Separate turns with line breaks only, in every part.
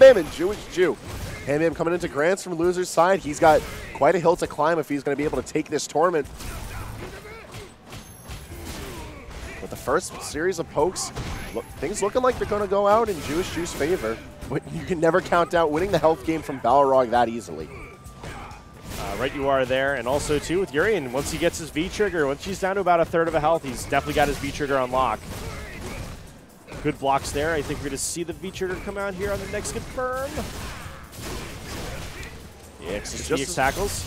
HamBam and TheJewestJew. HamBam coming into Grants from loser's side. He's got quite a hill to climb if he's going to be able to take this tournament. With the first series of pokes, things looking like they're going to go out in TheJewestJew's favor. But you can never count out winning the health game from Balrog that easily.
Right you are there. And also, too, with Urien, once he gets his V-trigger, once he's down to about a third of a health, he's definitely got his V-trigger on lock. Good blocks there. I think we're going to see the V-trigger come out here on the next confirm. Yeah, just tackles.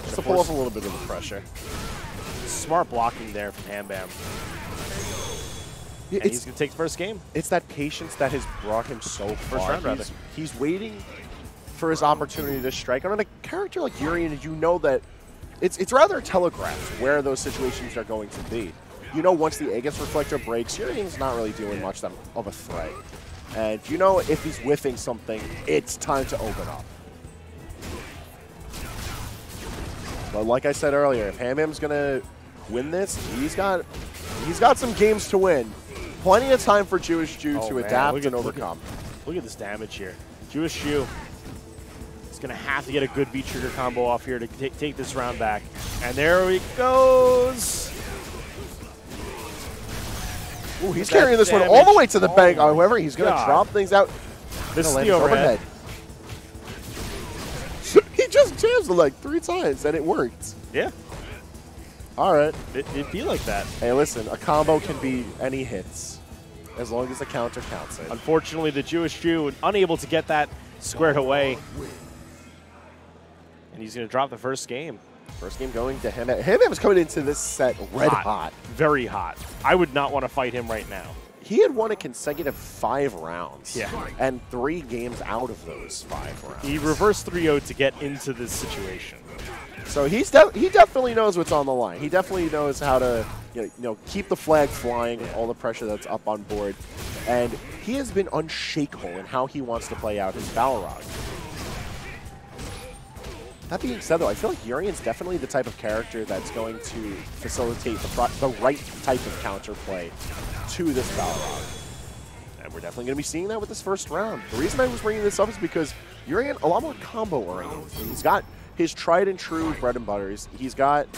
Just to pull off a little bit of the pressure.
Smart blocking there from HamBam. And he's going to take the first game.
It's that patience that has brought him so far.
First round, rather.
He's waiting for his opportunity to strike. On a character like Urien, you know that it's rather telegraphed where those situations are going to be. You know once the Aegis Reflector breaks, Urien's not really doing much of a threat. And you know if he's whiffing something, it's time to open up. But like I said earlier, if HamBam's going to win this, he's got some games to win. Plenty of time for TheJewestJew to adapt and overcome.
Look at this damage here. TheJewestJew is going to have to get a good V-trigger combo off here to take this round back. And there he goes.
Ooh, he's carrying this one all the way to the bank. However, he's going to drop things out.
This is the overhead.
He just jams it like 3 times, and it worked.
Yeah.
All right.
It'd be like that.
Hey, listen, a combo can be any hits, as long as the counter counts it.
Unfortunately, TheJewestJew unable to get that squared away. And he's going to drop the first game.
First game going to HamBam. HamBam is coming into this set red hot.
Very hot. I would not want to fight him right now.
He had won a consecutive 5 rounds.
Yeah.
And 3 games out of those 5 rounds.
He reversed 3-0 to get into this situation.
So he definitely knows what's on the line. He definitely knows how to keep the flag flying, all the pressure that's up on board. And he has been unshakable in how he wants to play out his Balrog. That being said, though, I feel like Urien's definitely the type of character that's going to facilitate the right type of counterplay to this Balrog. And we're definitely going to be seeing that with this first round. The reason I was bringing this up is because Urien, a lot more combo-oriented. He's got his tried-and-true bread and butters. He's got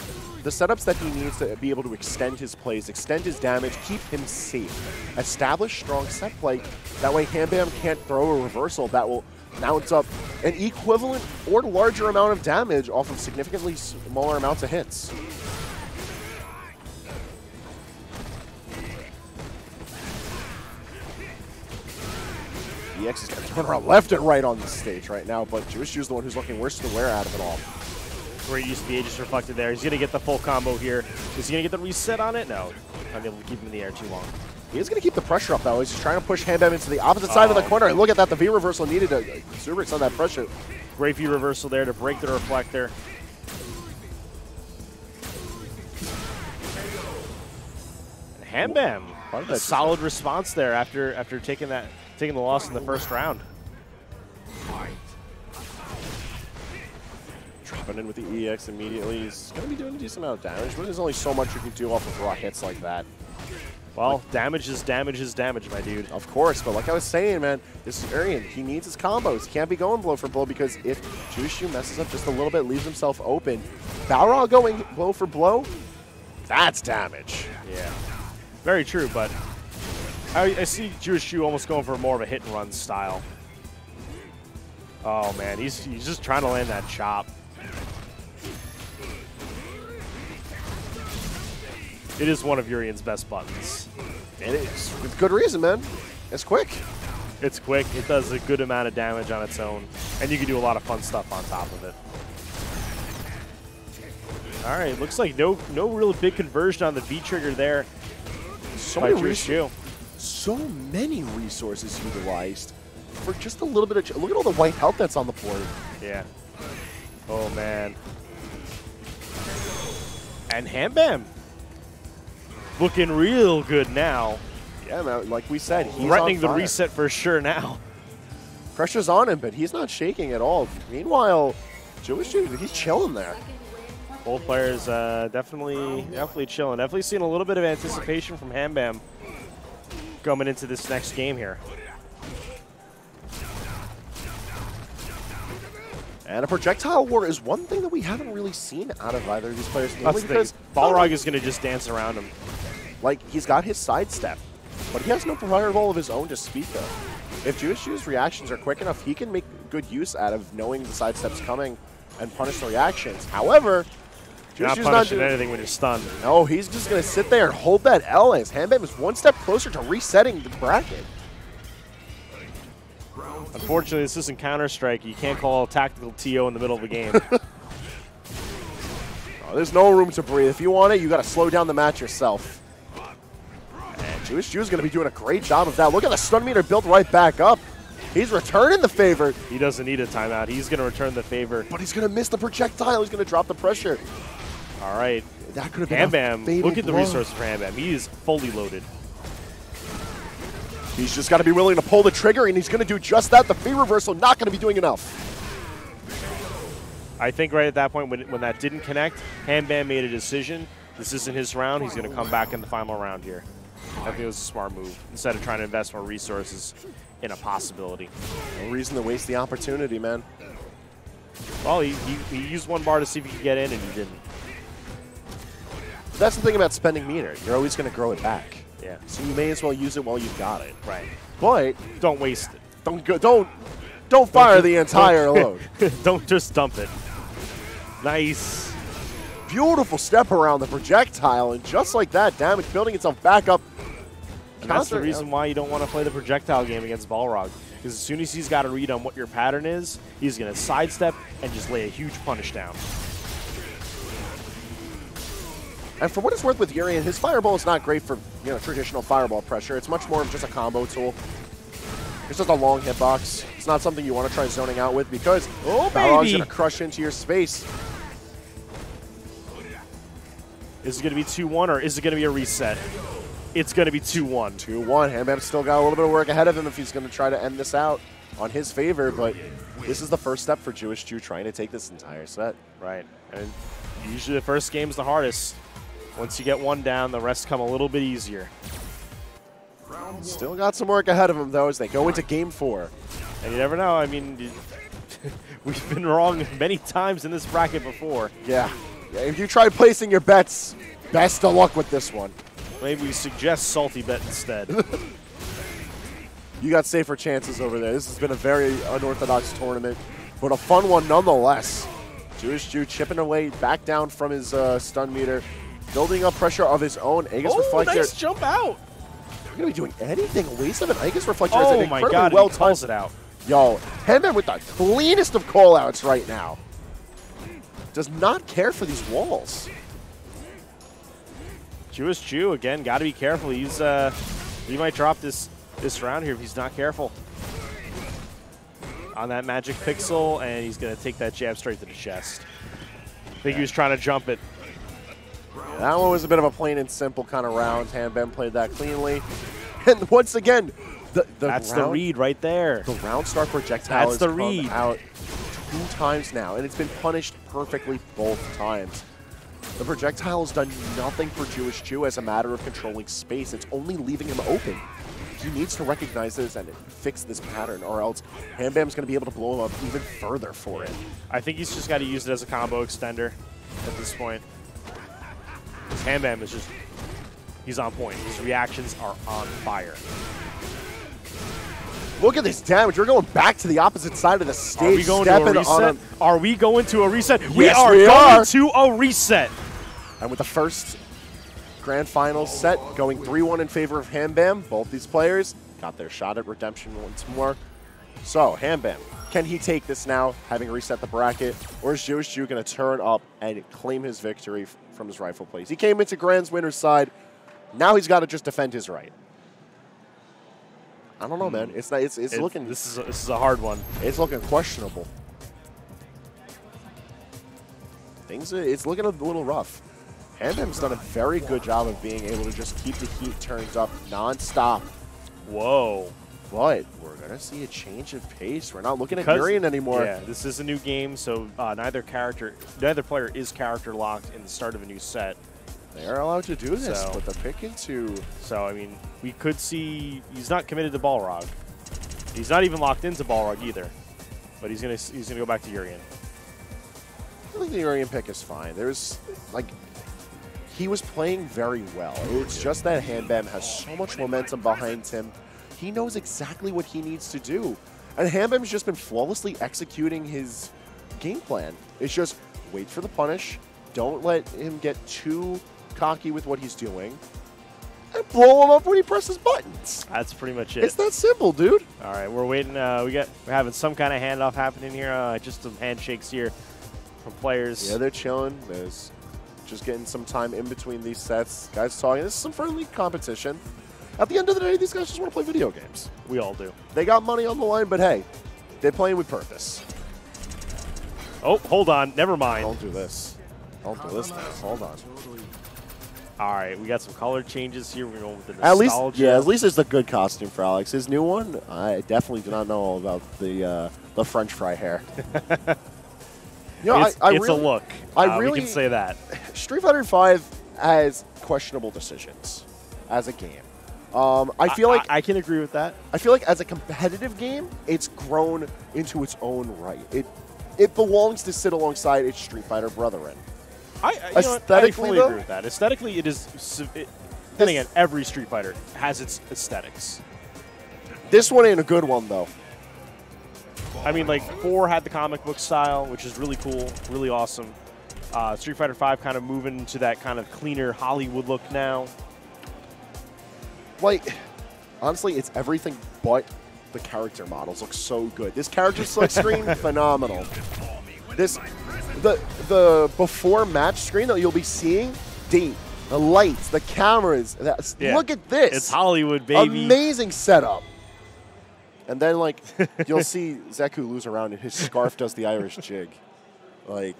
the setups that he needs to be able to extend his plays, extend his damage, keep him safe, establish strong set play. That way HamBam can't throw a reversal that will mounts up an equivalent or larger amount of damage off of significantly smaller amounts of hits. EX is going to turn around left and right on this stage right now, but TheJewestJew is the one who's looking worse than the wear out of it all.
Great use of the Aegis Reflected there. He's going to get the full combo here. Is he going to get the reset on it? No. Not able to keep him in the air too long.
He is going to keep the pressure up, though. He's just trying to push HamBam into the opposite side of the corner. And look at that. The V reversal needed to Zubrix on that pressure.
Great V reversal there to break the reflector. And HamBam, a solid response there after taking the loss in the first round.
Dropping in with the EX immediately. He's going to be doing a decent amount of damage, but there's only so much you can do off of raw hits like that.
Well, damage is damage, my dude.
Of course, but like I was saying, man, this is Urien. He needs his combos. He can't be going blow for blow because if TheJewestJew messes up just a little bit, leaves himself open, Balrog going blow for blow, that's damage.
Yeah, very true, but I see TheJewestJew almost going for more of a hit-and-run style. Oh, man, he's just trying to land that chop. It is one of Urien's best buttons.
It is. With good reason, man. It's quick.
It's quick. It does a good amount of damage on its own. And you can do a lot of fun stuff on top of it. All right, looks like no real big conversion on the V-trigger there.
So many resources utilized for just a little bit of... Look at all the white health that's on the board.
Yeah. Oh, man. And HamBam. Looking real good now.
Yeah, man, like we said, he's
threatening the reset for sure now.
Pressure's on him, but he's not shaking at all. Meanwhile, TheJewestJew, he's chilling there.
Both players definitely chilling. Definitely seeing a little bit of anticipation from HamBam coming into this next game here.
And a projectile war is one thing that we haven't really seen out of either of these players.
That's the thing. Balrog is going to just dance around him.
Like, he's got his sidestep, but he has no fireball of his own to speak of. If JeWestJew's reactions are quick enough, he can make good use out of knowing the sidestep's coming and punish the reactions. However,
you're not punishing anything when you're stunned.
No, he's just going to sit there and hold that L as HamBam is one step closer to resetting the bracket.
Unfortunately, this isn't Counter-Strike. You can't call a tactical TO in the middle of the game.
Oh, there's no room to breathe. If you want it, you got to slow down the match yourself. And JeWestJew is going to be doing a great job of that. Look at the stun meter built right back up. He's returning the favor.
He doesn't need a timeout. He's going to return the favor.
But he's going to miss the projectile. He's going to drop the pressure.
All right.
That could have been
HamBam. Look at the resources for HamBam. He is fully loaded.
He's just got to be willing to pull the trigger, and he's going to do just that. The free reversal not going to be doing enough.
I think right at that point, when that didn't connect, HamBam made a decision. This isn't his round. He's going to come back in the final round here. I think it was a smart move, instead of trying to invest more resources in a possibility.
No reason to waste the opportunity, man.
Well, he used one bar to see if he could get in, and he didn't.
That's the thing about spending meter. You're always going to grow it back.
Yeah.
So you may as well use it while you've got it.
Right.
But
don't waste it.
Don't fire the entire load.
Don't just dump it. Nice.
Beautiful step around the projectile, and just like that, damage building itself back up.
And that's the reason why you don't want to play the projectile game against Balrog. Because as soon as he's got a read on what your pattern is, he's going to sidestep and just lay a huge punish down.
And for what it's worth with Urien, his fireball is not great for traditional fireball pressure. It's much more of just a combo tool. It's just a long hitbox. It's not something you want to try zoning out with because Balrog's going to crush into your space.
Is it going to be 2-1 or is it going to be a reset? It's going to be 2-1.
2-1. HamBam's still got a little bit of work ahead of him if he's going to try to end this out on his favor, but this is the first step for JeWestJew trying to take this entire set.
Right. And usually the first game's the hardest. Once you get one down, the rest come a little bit easier.
Still got some work ahead of him, though, as they go into Game 4.
And you never know. I mean, we've been wrong many times in this bracket before.
Yeah. If you try placing your bets, best of luck with this one.
Maybe we suggest salty bet instead.
You got safer chances over there. This has been a very unorthodox tournament, but a fun one nonetheless. JeWestJew chipping away back down from his stun meter, building up pressure of his own. Aegis Reflector.
Nice jump out.
You're going to be doing anything. A waste of an Aegis Reflector.
Oh my God,
well
he calls it out.
Yo, HamBam with the cleanest of callouts right now. Does not care for these walls.
JeWestJew, again, got to be careful. He's he might drop this round here if he's not careful. On that magic pixel, and he's going to take that jab straight to the chest. I think he was trying to jump it.
Yeah, that one was a bit of a plain and simple kind of round. HamBam played that cleanly. And once again,
that's the read right there.
The round star projectile
has come
out 2 times now, and it's been punished perfectly both times. The projectile has done nothing for JeWestJew as a matter of controlling space. It's only leaving him open. He needs to recognize this and fix this pattern, or else HamBam's going to be able to blow him up even further for it.
I think he's just got to use it as a combo extender at this point. HamBam is just, he's on point. His reactions are on fire.
Look at this damage. We're going back to the opposite side of the stage.
Are we going to a reset? Are we going to a reset?
Yes,
we are going to a reset.
And with the first grand finals set going 3-1 in favor of HamBam, both these players got their shot at redemption once more. So, HamBam, can he take this now, having reset the bracket, or is JeWestJew going to turn up and claim his victory from his rightful place? He came into Grand's winner's side. Now he's got to just defend his right. I don't know, man. It's looking.
This is a hard one.
It's looking questionable. It's looking a little rough. HamBam's done a very good job of being able to just keep the heat turned up nonstop.
Whoa.
But we're going to see a change of pace. We're not looking at Urien anymore.
Yeah, this is a new game, so neither player is character locked in the start of a new set.
They're allowed to do this, but the pick into...
So, I mean, we could see... He's not committed to Balrog. He's not even locked into Balrog either. But he's gonna go back to Urien.
I think the Urien pick is fine. There's, like, he was playing very well. It's just that HamBam has so much momentum behind him. He knows exactly what he needs to do. And HamBam's just been flawlessly executing his game plan. It's just wait for the punish, don't let him get too cocky with what he's doing, and blow him up when he presses buttons.
That's pretty much it.
It's that simple, dude.
All right, we're waiting. We're having some kind of handoff happening here. Just some handshakes here from players.
Yeah, they're chilling. There's just getting some time in between these sets. Guys talking. This is some friendly competition. At the end of the day, these guys just want to play video games.
We all do.
They got money on the line, but hey, they're playing with purpose.
Oh, hold on. Never mind.
Don't do this. Don't do this. Hold on.
All right, we got some color changes here. We're going with the nostalgia.
At least it's a good costume for Alex. His new one, I definitely do not know all about the French fry hair. You know,
it's a look. We can say that.
Street Fighter V has questionable decisions as a game. I feel like
I can agree with that.
I feel like as a competitive game, it's grown into its own right. It belongs to sit alongside its Street Fighter brethren.
I fully agree with that. Aesthetically, it is. Then again, every Street Fighter has its aesthetics.
This one ain't a good one, though.
I mean, like, 4 had the comic book style, which is really cool, really awesome. Street Fighter V kind of moving to that kind of cleaner Hollywood look now.
Like, honestly, it's everything but the character models look so good. This character select screen, phenomenal. The before match screen that you'll be seeing, the lights, the cameras. Look at this.
It's Hollywood, baby.
Amazing setup. And then, like, you'll see Zeku lose around and his scarf does the Irish jig. Like,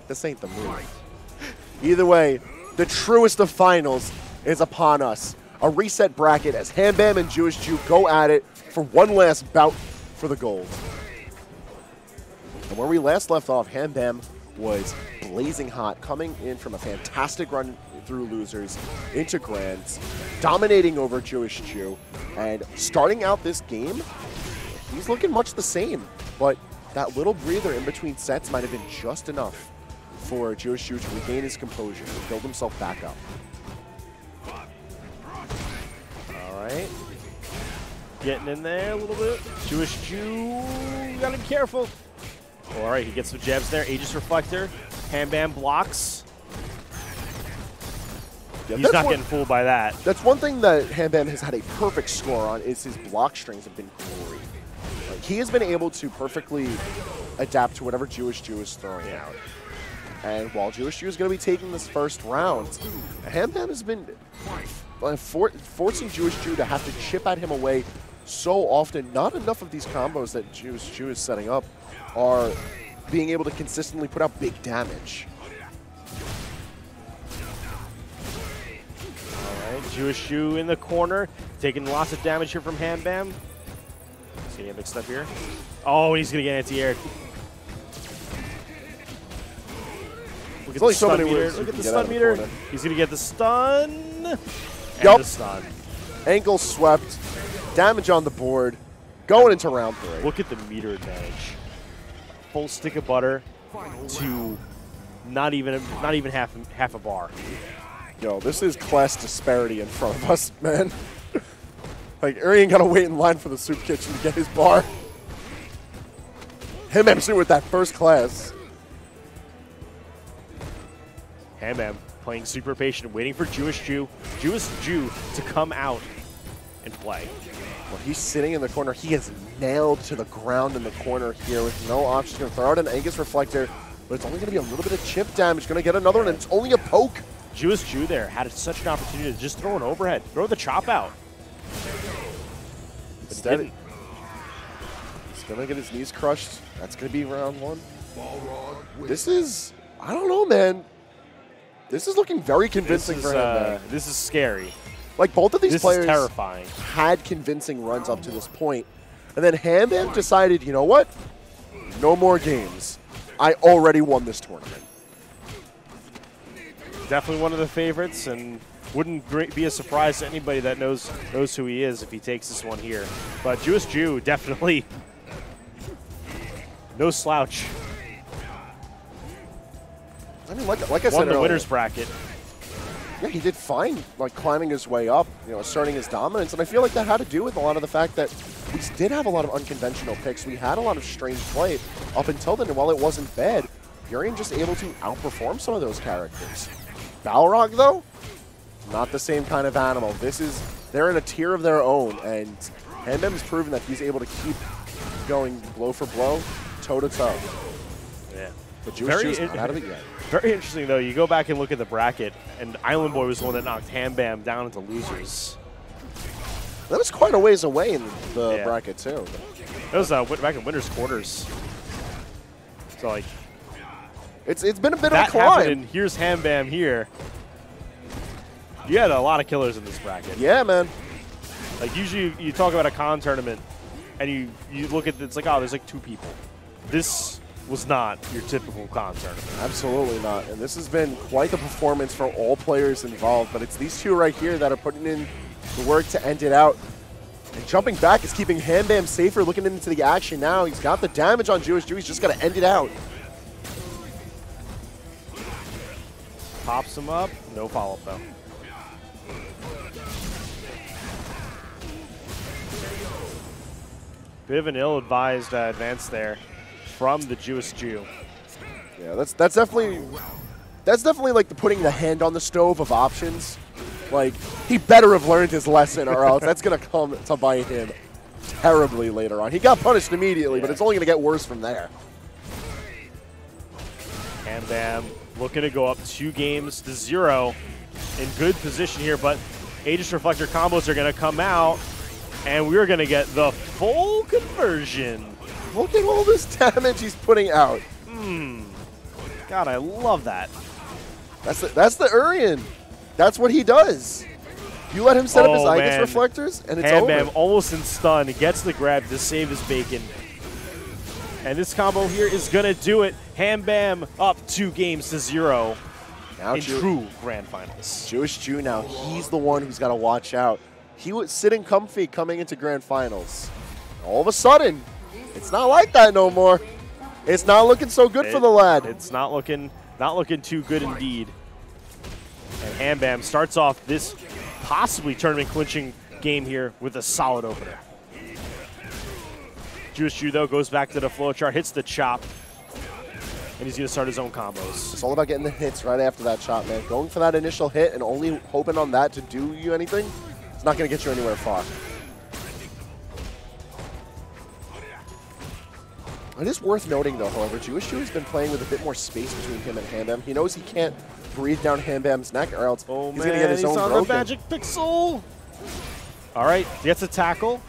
this ain't the move. Either way, the truest of finals is upon us. A reset bracket as HamBam and TheJewestJew go at it for one last bout for the gold. And where we last left off, HamBam was blazing hot, coming in from a fantastic run through losers into grands, dominating over TheJewestJew, and starting out this game, he's looking much the same, but that little breather in between sets might have been just enough for TheJewestJew to regain his composure and build himself back up.
All right. Getting in there a little bit. TheJewestJew, gotta be careful. All right, he gets some jabs there. Aegis Reflector. HamBam blocks.
Yeah,
he's not getting fooled by that.
That's one thing that HamBam has had a perfect score on is his block strings have been great. Like, he has been able to perfectly adapt to whatever TheJewestJew is throwing out. And while TheJewestJew is going to be taking this first round, HamBam has been forcing TheJewestJew to have to chip at him away so often. Not enough of these combos that TheJewestJew is setting up are being able to consistently put out big damage.
All right, TheJewestJew in the corner, taking lots of damage here from HamBam. He's gonna get mixed up here. Oh, he's gonna get anti-aired. Look at the stun meter. Look at the stun meter. He's gonna get the stun. And the stun.
Ankle swept. Damage on the board. Going into round 3.
Look at the meter advantage. Full stick of butter to not even half a bar.
Yo, this is class disparity in front of us, man. Like, Urien gotta wait in line for the soup kitchen to get his bar. Him actually with that first class.
HamBam playing super patient, waiting for TheJewestJew to come out and play.
Well, he's sitting in the corner. He is nailed to the ground in the corner here with no options. Going to throw out an Aegis Reflector, but it's only going to be a little bit of chip damage. Going to get another one, and it's only a poke.
TheJewestJew there had such an opportunity to just throw an overhead, throw the chop out.
Instead, he's going to get his knees crushed. That's going to be round 1. This is, I don't know, man. This is looking very convincing for him, man.
This is scary.
Like, both of these players
terrifying.
Had convincing runs up to this point. And then HamBam decided, you know what? No more games. I already won this tournament.
Definitely one of the favorites, and wouldn't be a surprise to anybody that knows who he is if he takes this one here. But TheJewestJew, definitely no slouch.
I mean, like I said
Won the
earlier,
winner's bracket.
yeah, he did fine, like climbing his way up, asserting his dominance, and I feel like that had to do with a lot of the fact that we did have a lot of unconventional picks. We had a lot of strange play up until then, and while it wasn't bad, Urien just able to outperform some of those characters. Balrog, though, not the same kind of animal. They're in a tier of their own, and HamBam has proven that he's able to keep going blow for blow, toe to toe.
Yeah.
But JewestJew's not out of it yet.
Very interesting, though. You go back and look at the bracket, and Island Boy was the one that knocked HamBam down into losers.
That was quite a ways away in the bracket, too.
It was back in winner's quarters. So, like,
it's been a bit of a
that
climb.
happened, and here's HamBam here. You had a lot of killers in this bracket.
Yeah, man.
Like, usually you talk about a con tournament, and you look at it, it's like, oh, there's like 2 people. This was not your typical con tournament.
Absolutely not. And this has been quite the performance for all players involved, but it's these 2 right here that are putting in the work to end it out. And jumping back is keeping HamBam safer, looking into the action now. He's got the damage on JewestJew. He's just got to end it out.
Pops him up. No follow-up, though. Bit of an ill-advised advance there from the JewestJew.
Yeah, that's definitely like the putting the hand on the stove of options. Like, he better have learned his lesson, or else that's gonna come to bite him terribly later on. He got punished immediately, but it's only gonna get worse from there.
HamBam looking to go up 2-0 in good position here, but Aegis Reflector combos are gonna come out, and we're gonna get the full conversion.
Look at all this damage he's putting out.
God, I love that.
That's the Urien. That's what he does. You let him set up his Aegis reflectors, and it's over.
HamBam almost in stun. He gets the grab to save his bacon. And this combo here is going to do it. HamBam up 2-0
now
in true grand finals.
JewestJew now, he's the one who's got to watch out. He was sitting comfy coming into grand finals. All of a sudden, it's not like that no more. It's not looking so good for the lad.
It's not looking too good indeed. And HamBam starts off this possibly tournament clinching game here with a solid opener. JewestJew, though, goes back to the flow chart, hits the chop, and he's going to start his own combos.
It's all about getting the hits right after that chop, man. Going for that initial hit and only hoping on that to do you anything, it's not going to get you anywhere far. It is worth noting, though, however, JewestJew has been playing with a bit more space between him and HamBam. He knows he can't breathe down HamBam's neck, or else he's going to get his own broken.
The magic pixel. All right, gets a tackle.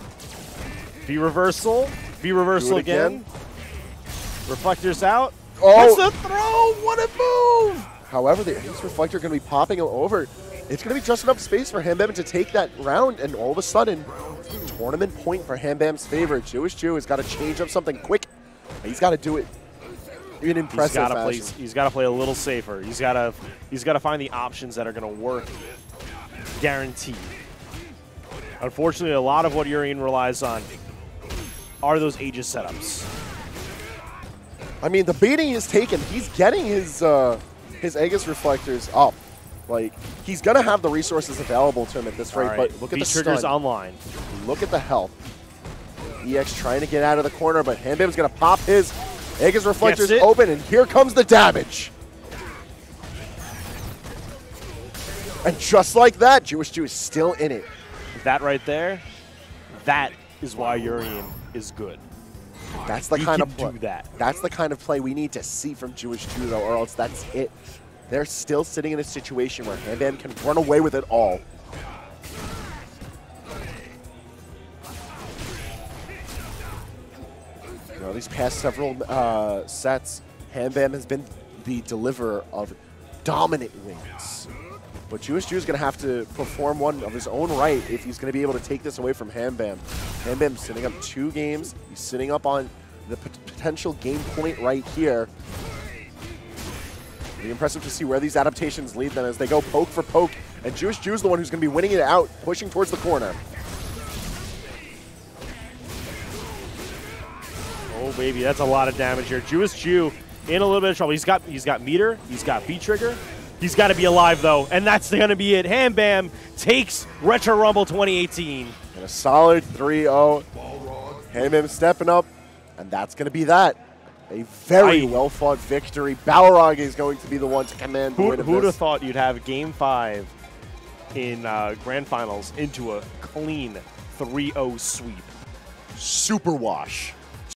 B reversal. B reversal again. Reflectors out.
Oh,
that's the throw. What a move!
However, the Aegis Reflector going to be popping him over. It's going to be just enough space for HamBam to take that round, and all of a sudden, tournament point for HamBam's favor. JewestJew has got to change up something quick. He's got to do it in impressive fashion.
He's got to play a little safer. He's got to find the options that are going to work, guaranteed. Unfortunately, a lot of what Urien relies on are those Aegis setups.
I mean, the beating he's taken, he's getting his Aegis reflectors up. Like, he's going to have the resources available to him at this rate, but look at the
triggers
stun.
online.
Look at the health. EX trying to get out of the corner, but HamBam's going to pop his Aegis reflectors open, and here comes the damage. And just like that, JewestJew is still in it.
That right there, that is why Urien is good.
That's the kind of play.
Do that.
That's the kind of play we need to see from JewestJew, though, or else that's it. They're still sitting in a situation where HamBam can run away with it all. You know, these past several sets, HamBam has been the deliverer of dominant wins. But JewestJew is going to have to perform one of his own right if he's going to be able to take this away from HamBam. HamBam sitting up 2 games. He's sitting up on the potential game point right here. It'll be impressive to see where these adaptations lead them as they go poke for poke. And JewestJew is the one who's going to be winning it out, pushing towards the corner.
Oh, baby, that's a lot of damage here. JewestJew in a little bit of trouble. He's got meter, he's got V-trigger. He's got to be alive, though, and that's going to be it. HamBam takes Retro Rumble 2018.
And a solid 3-0. HamBam stepping up, and that's going to be that. A very well-fought victory. Balrog is going to be the one to command the win of this.
Who would have thought you'd have Game 5 in Grand Finals into a clean 3-0 sweep?
Super wash.